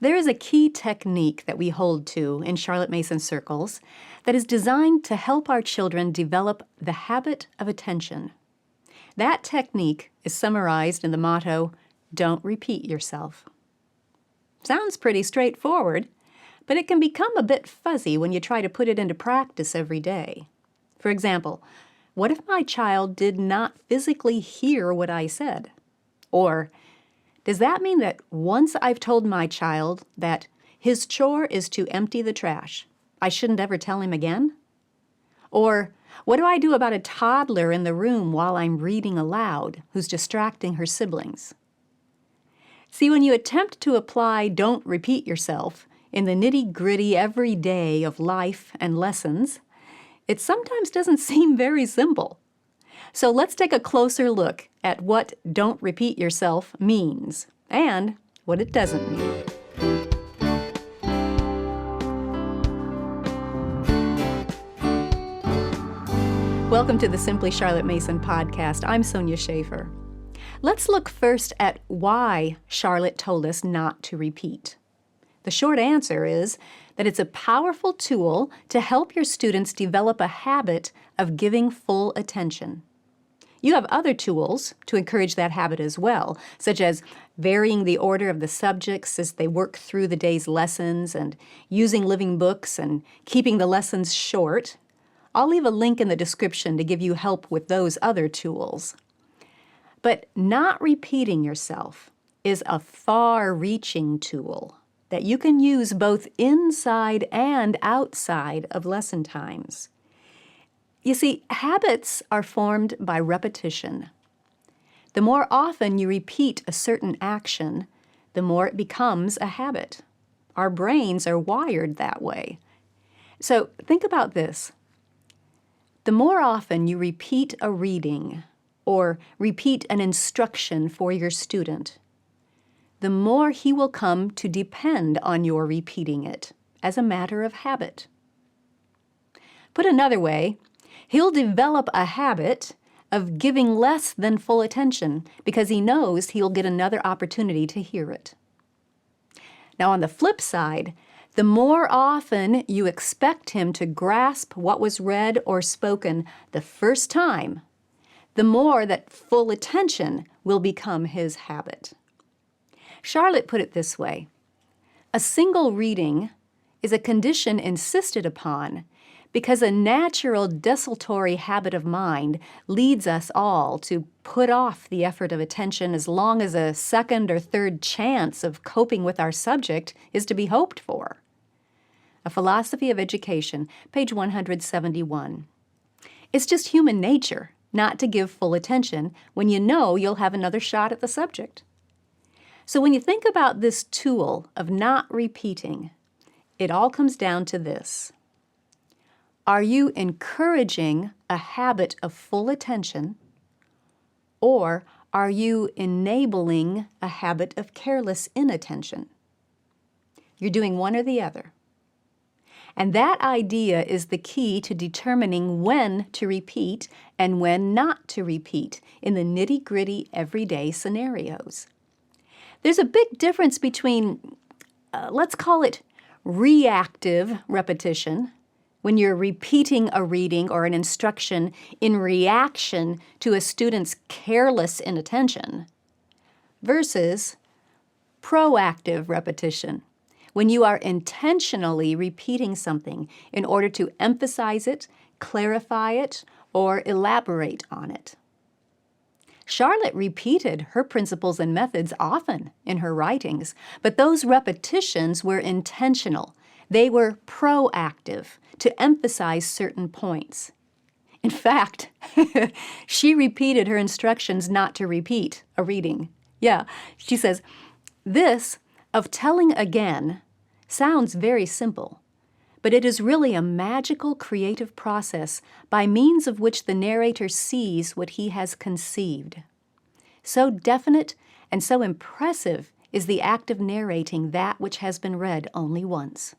There is a key technique that we hold to in Charlotte Mason circles that is designed to help our children develop the habit of attention. That technique is summarized in the motto, "Don't repeat yourself." Sounds pretty straightforward, but it can become a bit fuzzy when you try to put it into practice every day. For example, what if my child did not physically hear what I said? Or, does that mean that once I've told my child that his chore is to empty the trash, I shouldn't ever tell him again? Or, what do I do about a toddler in the room while I'm reading aloud who's distracting her siblings? See, when you attempt to apply "don't repeat yourself" in the nitty-gritty every day of life and lessons, it sometimes doesn't seem very simple. So let's take a closer look at what "don't repeat yourself" means and what it doesn't mean. Welcome to the Simply Charlotte Mason podcast. I'm Sonia Schaefer. Let's look first at why Charlotte told us not to repeat. The short answer is that it's a powerful tool to help your students develop a habit of giving full attention. You have other tools to encourage that habit as well, such as varying the order of the subjects as they work through the day's lessons and using living books and keeping the lessons short. I'll leave a link in the description to give you help with those other tools. But not repeating yourself is a far-reaching tool that you can use both inside and outside of lesson times. You see, habits are formed by repetition. The more often you repeat a certain action, the more it becomes a habit. Our brains are wired that way. So think about this. The more often you repeat a reading or repeat an instruction for your student, the more he will come to depend on your repeating it as a matter of habit. Put another way, he'll develop a habit of giving less than full attention because he knows he'll get another opportunity to hear it. Now, on the flip side, the more often you expect him to grasp what was read or spoken the first time, the more that full attention will become his habit. Charlotte put it this way: a single reading is a condition insisted upon because a natural desultory habit of mind leads us all to put off the effort of attention as long as a second or third chance of coping with our subject is to be hoped for. A Philosophy of Education, page 171. It's just human nature not to give full attention when you know you'll have another shot at the subject. So when you think about this tool of not repeating, it all comes down to this. Are you encouraging a habit of full attention, or are you enabling a habit of careless inattention? You're doing one or the other. And that idea is the key to determining when to repeat and when not to repeat in the nitty-gritty everyday scenarios. There's a big difference between, let's call it reactive repetition, when you're repeating a reading or an instruction in reaction to a student's careless inattention, versus proactive repetition, when you are intentionally repeating something in order to emphasize it, clarify it, or elaborate on it. Charlotte repeated her principles and methods often in her writings, but those repetitions were intentional. They were proactive to emphasize certain points. In fact, she repeated her instructions not to repeat a reading. Yeah, she says, "This of telling again sounds very simple, but it is really a magical creative process by means of which the narrator sees what he has conceived. So definite and so impressive is the act of narrating that which has been read only once.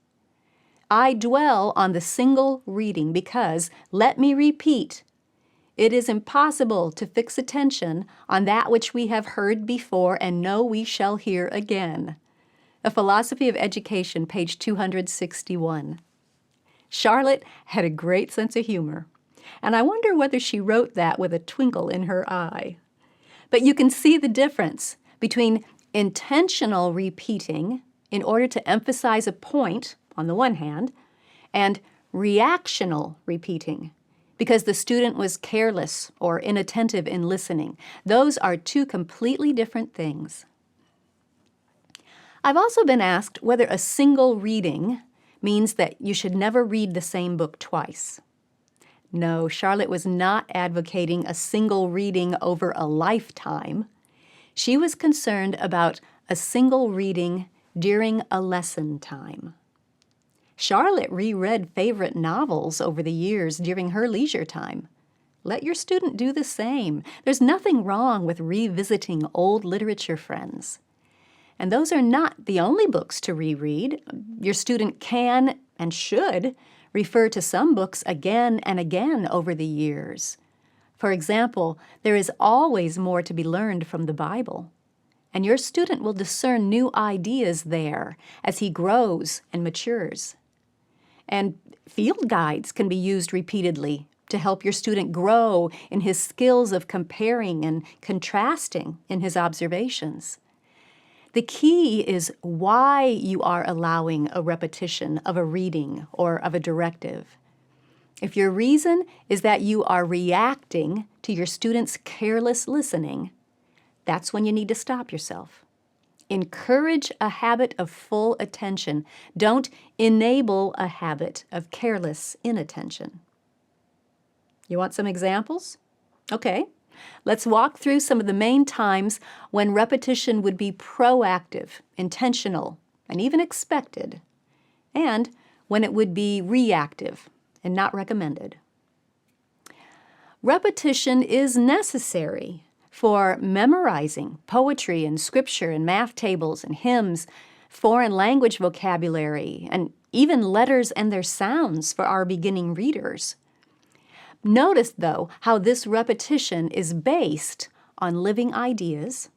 I dwell on the single reading because, let me repeat, it is impossible to fix attention on that which we have heard before and know we shall hear again. A Philosophy of Education, page 261. Charlotte had a great sense of humor, and I wonder whether she wrote that with a twinkle in her eye. But you can see the difference between intentional repeating in order to emphasize a point, on the one hand, and reactional repeating, because the student was careless or inattentive in listening. Those are two completely different things. I've also been asked whether a single reading means that you should never read the same book twice. No, Charlotte was not advocating a single reading over a lifetime. She was concerned about a single reading during a lesson time. Charlotte reread favorite novels over the years during her leisure time. Let your student do the same. There's nothing wrong with revisiting old literature friends. And those are not the only books to reread. Your student can and should refer to some books again and again over the years. For example, there is always more to be learned from the Bible, and your student will discern new ideas there as he grows and matures. And field guides can be used repeatedly to help your student grow in his skills of comparing and contrasting in his observations. The key is why you are allowing a repetition of a reading or of a directive. If your reason is that you are reacting to your student's careless listening, that's when you need to stop yourself. Encourage a habit of full attention. Don't enable a habit of careless inattention. You want some examples? Okay. Let's walk through some of the main times when repetition would be proactive, intentional, and even expected, and when it would be reactive and not recommended. Repetition is necessary for memorizing poetry and scripture and math tables and hymns, foreign language vocabulary, and even letters and their sounds for our beginning readers. Notice, though, how this repetition is based on living ideas,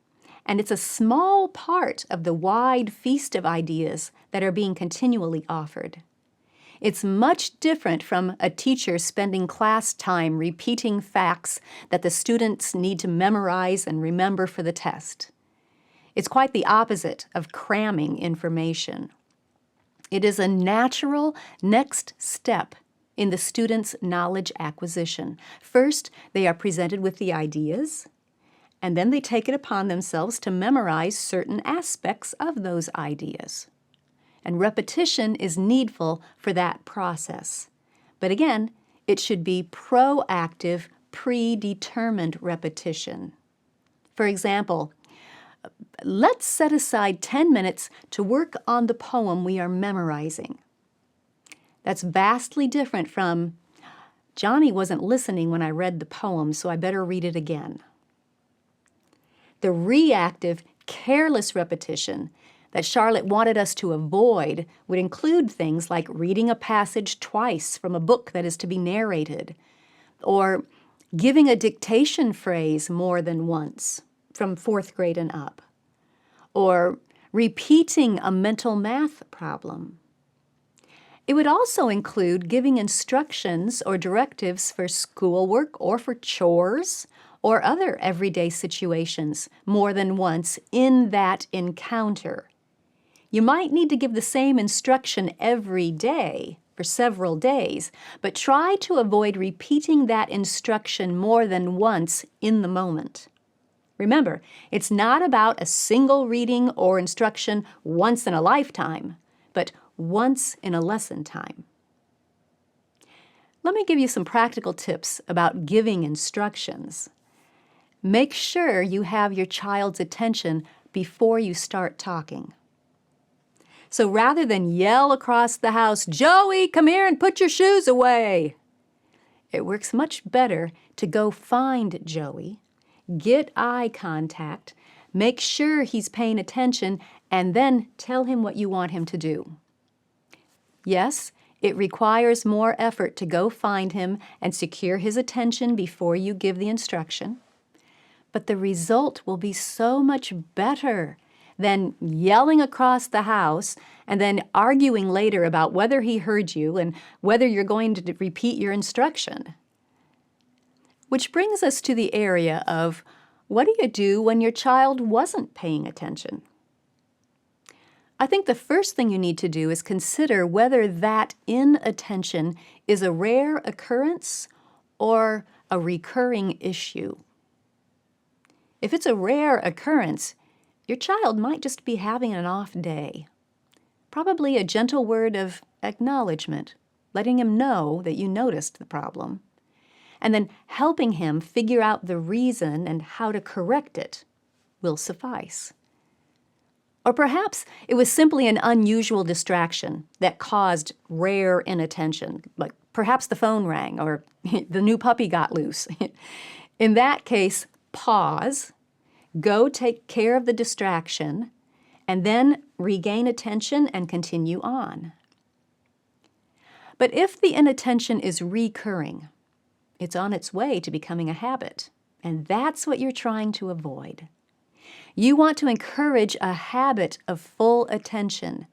and it's a small part of the wide feast of ideas that are being continually offered. It's much different from a teacher spending class time repeating facts that the students need to memorize and remember for the test. It's quite the opposite of cramming information. It is a natural next step in the student's knowledge acquisition. First, they are presented with the ideas, and then they take it upon themselves to memorize certain aspects of those ideas. And repetition is needful for that process. But again, it should be proactive, predetermined repetition. For example, let's set aside 10 minutes to work on the poem we are memorizing. That's vastly different from, Johnny wasn't listening when I read the poem, so I better read it again. The reactive, careless repetition that Charlotte wanted us to avoid would include things like reading a passage twice from a book that is to be narrated, or giving a dictation phrase more than once from 4th grade and up, or repeating a mental math problem. It would also include giving instructions or directives for schoolwork or for chores or other everyday situations more than once in that encounter. You might need to give the same instruction every day for several days, but try to avoid repeating that instruction more than once in the moment. Remember, it's not about a single reading or instruction once in a lifetime, but once in a lesson time. Let me give you some practical tips about giving instructions. Make sure you have your child's attention before you start talking. So rather than yell across the house, "Joey, come here and put your shoes away," it works much better to go find Joey, get eye contact, make sure he's paying attention, and then tell him what you want him to do. Yes, it requires more effort to go find him and secure his attention before you give the instruction, but the result will be so much better then yelling across the house, and then arguing later about whether he heard you and whether you're going to repeat your instruction. Which brings us to the area of, what do you do when your child wasn't paying attention? I think the first thing you need to do is consider whether that inattention is a rare occurrence or a recurring issue. If it's a rare occurrence, your child might just be having an off day. Probably a gentle word of acknowledgement, letting him know that you noticed the problem, and then helping him figure out the reason and how to correct it will suffice. Or perhaps it was simply an unusual distraction that caused rare inattention, like perhaps the phone rang or the new puppy got loose. In that case, pause, go take care of the distraction, and then regain attention and continue on. But if the inattention is recurring, it's on its way to becoming a habit, and that's what you're trying to avoid. You want to encourage a habit of full attention,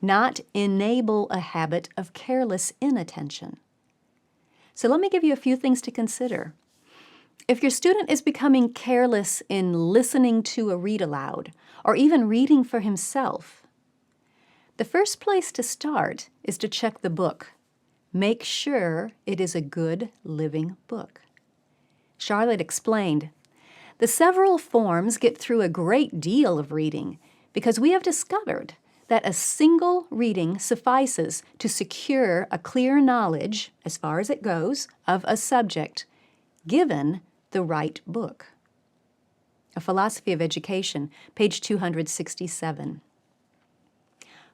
not enable a habit of careless inattention. So let me give you a few things to consider. If your student is becoming careless in listening to a read aloud, or even reading for himself, the first place to start is to check the book. Make sure it is a good living book. Charlotte explained, the several forms get through a great deal of reading because we have discovered that a single reading suffices to secure a clear knowledge, as far as it goes, of a subject, given the right book. A Philosophy of Education, page 267.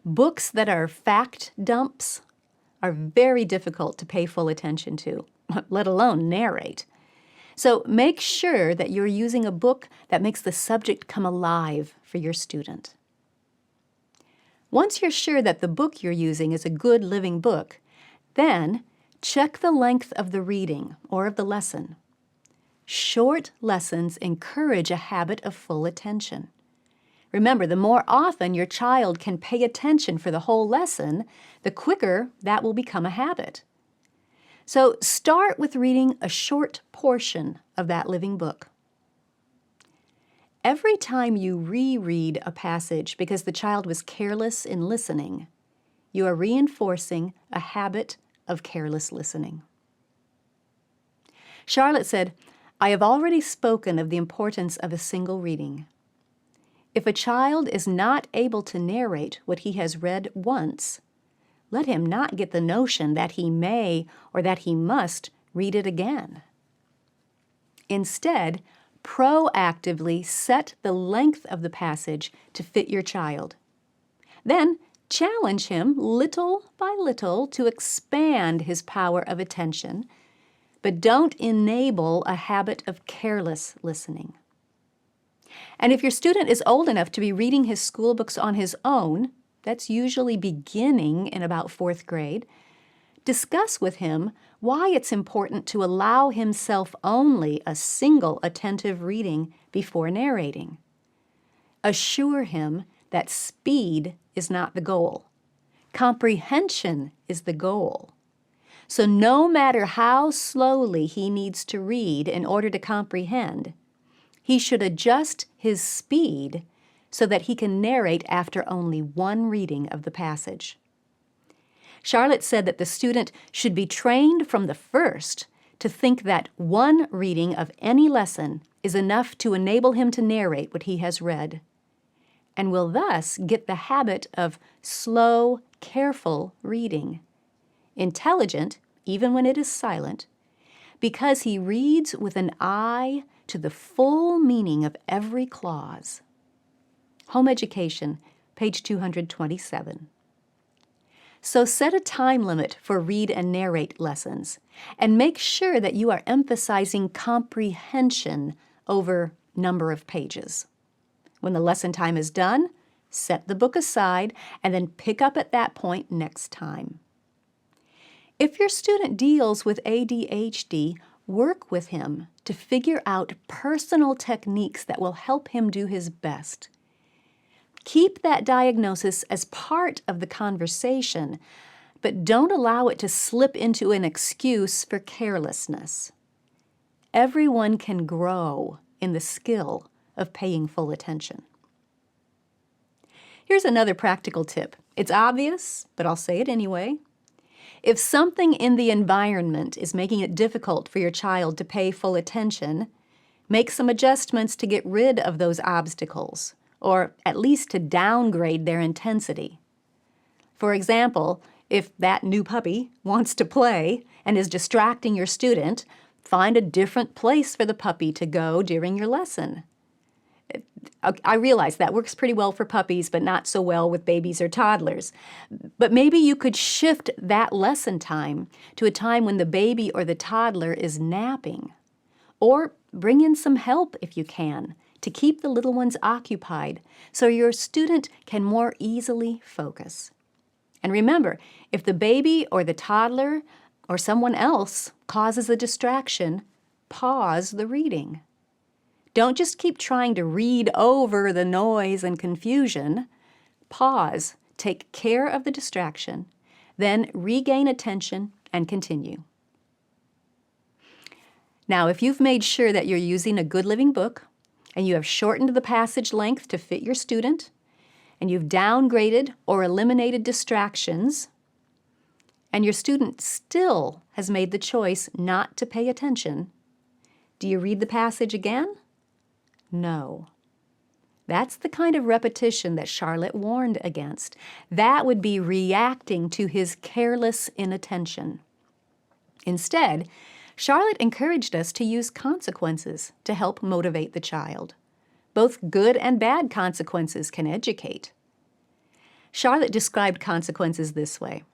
Books that are fact dumps are very difficult to pay full attention to, let alone narrate. So make sure that you're using a book that makes the subject come alive for your student. Once you're sure that the book you're using is a good living book, then check the length of the reading or of the lesson. Short lessons encourage a habit of full attention. Remember, the more often your child can pay attention for the whole lesson, the quicker that will become a habit. So start with reading a short portion of that living book. Every time you reread a passage because the child was careless in listening, you are reinforcing a habit of careless listening. Charlotte said, I have already spoken of the importance of a single reading. If a child is not able to narrate what he has read once, let him not get the notion that he may or that he must read it again. Instead, proactively set the length of the passage to fit your child. Then challenge him little by little to expand his power of attention, but don't enable a habit of careless listening. And if your student is old enough to be reading his school books on his own, that's usually beginning in about 4th grade, discuss with him why it's important to allow himself only a single attentive reading before narrating. Assure him that speed is not the goal. Comprehension is the goal. So no matter how slowly he needs to read in order to comprehend, he should adjust his speed so that he can narrate after only one reading of the passage. Charlotte said that the student should be trained from the first to think that one reading of any lesson is enough to enable him to narrate what he has read, and will thus get the habit of slow, careful reading, intelligent, even when it is silent, because he reads with an eye to the full meaning of every clause. Home Education, page 227. So set a time limit for read and narrate lessons, and make sure that you are emphasizing comprehension over number of pages. When the lesson time is done, set the book aside and then pick up at that point next time. If your student deals with ADHD, work with him to figure out personal techniques that will help him do his best. Keep that diagnosis as part of the conversation, but don't allow it to slip into an excuse for carelessness. Everyone can grow in the skill of paying full attention. Here's another practical tip. It's obvious, but I'll say it anyway. If something in the environment is making it difficult for your child to pay full attention, make some adjustments to get rid of those obstacles, or at least to downgrade their intensity. For example, if that new puppy wants to play and is distracting your student, find a different place for the puppy to go during your lesson. I realize that works pretty well for puppies, but not so well with babies or toddlers. But maybe you could shift that lesson time to a time when the baby or the toddler is napping. Or bring in some help if you can to keep the little ones occupied so your student can more easily focus. And remember, if the baby or the toddler or someone else causes a distraction, pause the reading. Don't just keep trying to read over the noise and confusion. Pause, take care of the distraction, then regain attention and continue. Now, if you've made sure that you're using a Good Living book and you have shortened the passage length to fit your student, and you've downgraded or eliminated distractions, and your student still has made the choice not to pay attention, do you read the passage again? No. That's the kind of repetition that Charlotte warned against. That would be reacting to his careless inattention. Instead, Charlotte encouraged us to use consequences to help motivate the child. Both good and bad consequences can educate. Charlotte described consequences this way.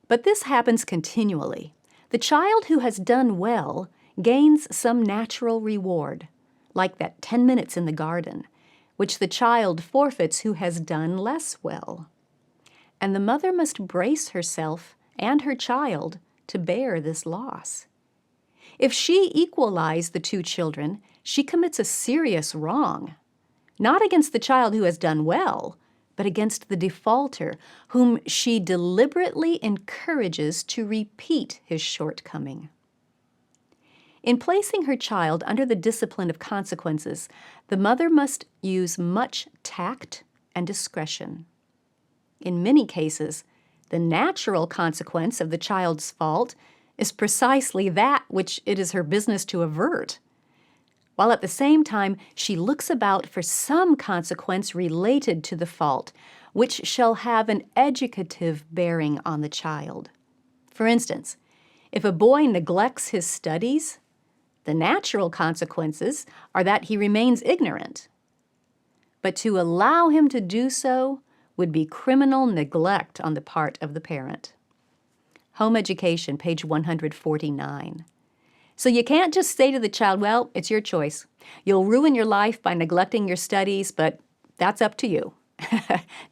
But this happens continually. The child who has done well gains some natural reward, like that 10 minutes in the garden, which the child forfeits who has done less well. And the mother must brace herself and her child to bear this loss. If she equalizes the two children, she commits a serious wrong, not against the child who has done well, but against the defaulter, whom she deliberately encourages to repeat his shortcoming. In placing her child under the discipline of consequences, the mother must use much tact and discretion. In many cases, the natural consequence of the child's fault is precisely that which it is her business to avert, while at the same time she looks about for some consequence related to the fault, which shall have an educative bearing on the child. For instance, if a boy neglects his studies, the natural consequences are that he remains ignorant. But to allow him to do so would be criminal neglect on the part of the parent. Home Education, page 149. So you can't just say to the child, well, it's your choice. You'll ruin your life by neglecting your studies, but that's up to you.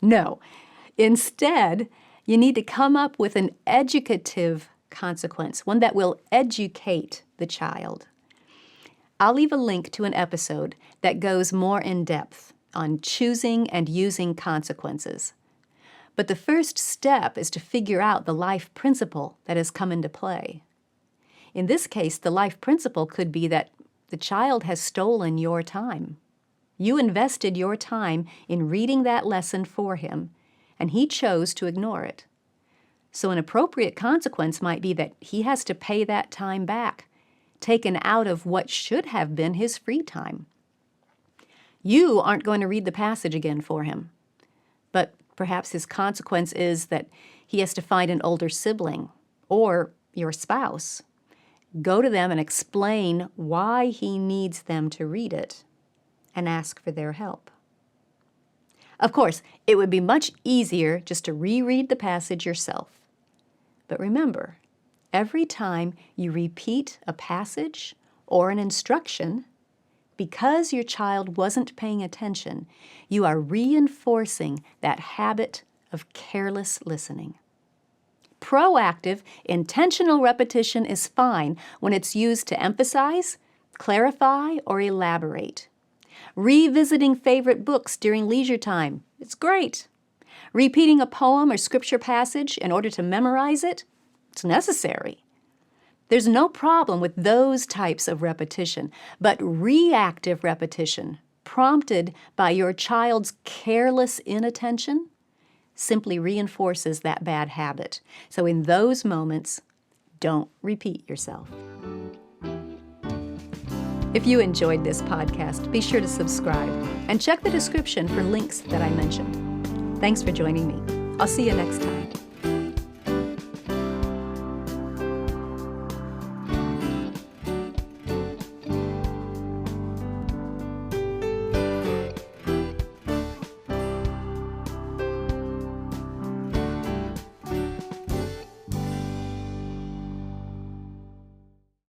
No. Instead, you need to come up with an educative consequence, one that will educate the child. I'll leave a link to an episode that goes more in depth on choosing and using consequences. But the first step is to figure out the life principle that has come into play. In this case, the life principle could be that the child has stolen your time. You invested your time in reading that lesson for him, and he chose to ignore it. So an appropriate consequence might be that he has to pay that time back, taken out of what should have been his free time. You aren't going to read the passage again for him, but perhaps his consequence is that he has to find an older sibling or your spouse. Go to them and explain why he needs them to read it and ask for their help. Of course, it would be much easier just to reread the passage yourself. But remember, every time you repeat a passage or an instruction, because your child wasn't paying attention, you are reinforcing that habit of careless listening. Proactive, intentional repetition is fine when it's used to emphasize, clarify, or elaborate. Revisiting favorite books during leisure time. It's great. Repeating a poem or scripture passage in order to memorize it. It's necessary. There's no problem with those types of repetition, but reactive repetition, prompted by your child's careless inattention, simply reinforces that bad habit. So in those moments, don't repeat yourself. If you enjoyed this podcast, be sure to subscribe and check the description for links that I mentioned. Thanks for joining me. I'll see you next time.